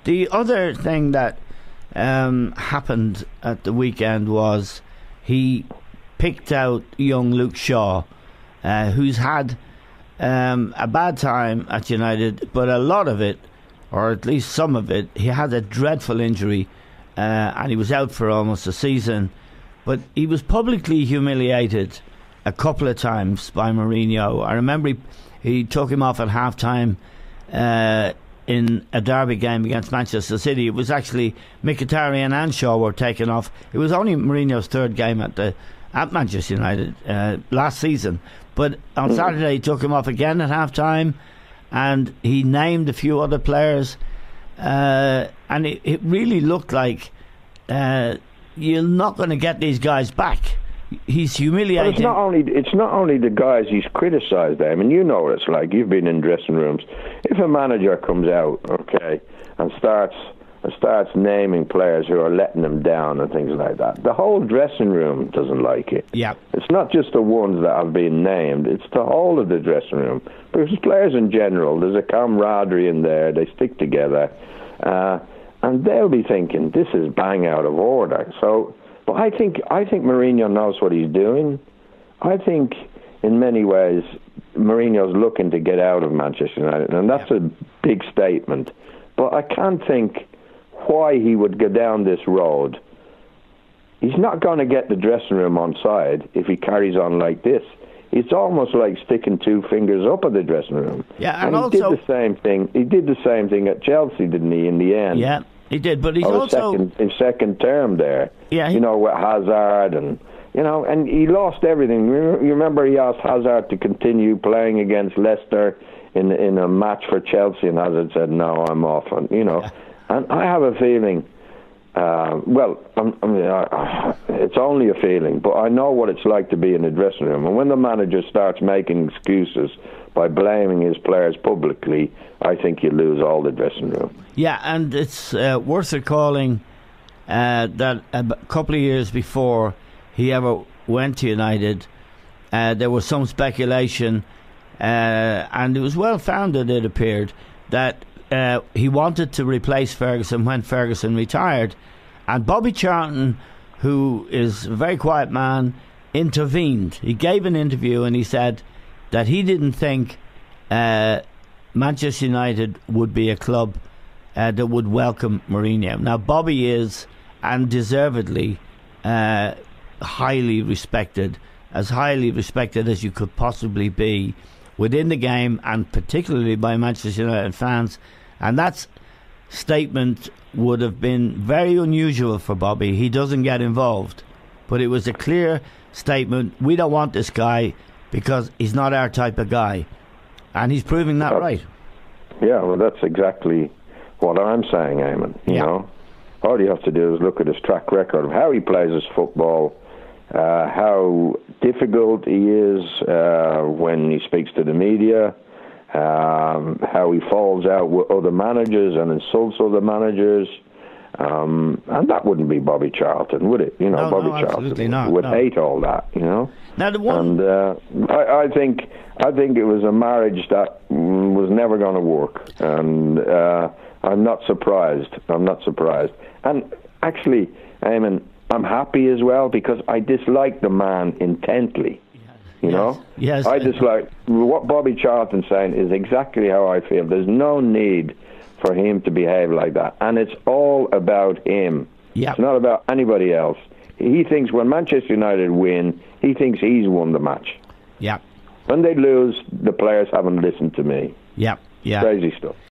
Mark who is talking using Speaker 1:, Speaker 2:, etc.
Speaker 1: The other thing that happened at the weekend was he picked out young Luke Shaw, who's had a bad time at United, but a lot of it, or at least some of it, he had a dreadful injury, and he was out for almost a season. But he was publicly humiliated a couple of times by Mourinho. I remember he took him off at half-time in a derby game against Manchester City. It was actually Mkhitaryan and Shaw were taken off. It was only Mourinho's third game at Manchester United last season. But on Saturday he took him off again at half-time, and he named a few other players, and it really looked like you're not going to get these guys back. He's humiliating.
Speaker 2: But it's not only the guys he's criticised them, and you know what it's like. You've been in dressing rooms. If a manager comes out, okay, and starts naming players who are letting them down and things like that, the whole dressing room doesn't like it.
Speaker 1: Yeah.
Speaker 2: It's not just the ones that have been named, it's the whole of the dressing room. Because players in general, there's a camaraderie in there, they stick together, and they'll be thinking, this is bang out of order. So, but I think Mourinho knows what he's doing. I think in many ways Mourinho's looking to get out of Manchester United, and that's a big statement. But I can't think why he would go down this road. He's not going to get the dressing room on side if he carries on like this. It's almost like sticking two fingers up at the dressing room.
Speaker 1: Yeah,
Speaker 2: and he did the same thing. He did the same thing at Chelsea, didn't he? In the end.
Speaker 1: Yeah, he did. But he's also
Speaker 2: in second term there.
Speaker 1: Yeah,
Speaker 2: you know, with Hazard and he lost everything. You remember he asked Hazard to continue playing against Leicester in a match for Chelsea, and Hazard said, "No, I'm off." And and I have a feeling. It's only a feeling, but I know what it's like to be in the dressing room. And when the manager starts making excuses by blaming his players publicly, I think you lose all the dressing room.
Speaker 1: Yeah, and it's worth recalling that a couple of years before he ever went to United, there was some speculation, and it was well-founded, it appeared, that he wanted to replace Ferguson when Ferguson retired, and Bobby Charlton, who is a very quiet man, intervened. He gave an interview and he said that he didn't think Manchester United would be a club that would welcome Mourinho. Now Bobby is, and deservedly, highly respected as you could possibly be within the game, and particularly by Manchester United fans. And that statement would have been very unusual for Bobby. He doesn't get involved, but it was a clear statement. We don't want this guy because he's not our type of guy, and he's proving that right.
Speaker 2: Yeah, well, that's exactly what I'm saying, Eamon. You know, all you have to do is look at his track record of how he plays his football, how difficult he is when he speaks to the media, how he falls out with other managers and insults other managers, and that wouldn't be Bobby Charlton, would it? You know, Bobby Charlton would hate all that. You know. Now the one, and I think it was a marriage that was never going to work, and I'm not surprised. And actually, Eamon, I'm happy as well because I dislike the man intently. You know?
Speaker 1: Yes.
Speaker 2: I dislike what Bobby Charlton's saying is exactly how I feel. There's no need for him to behave like that. And it's all about him.
Speaker 1: Yeah.
Speaker 2: It's not about anybody else. He thinks when Manchester United win, he thinks he's won the match.
Speaker 1: Yeah.
Speaker 2: When they lose, the players haven't listened to me.
Speaker 1: Yeah. Yeah.
Speaker 2: Crazy stuff.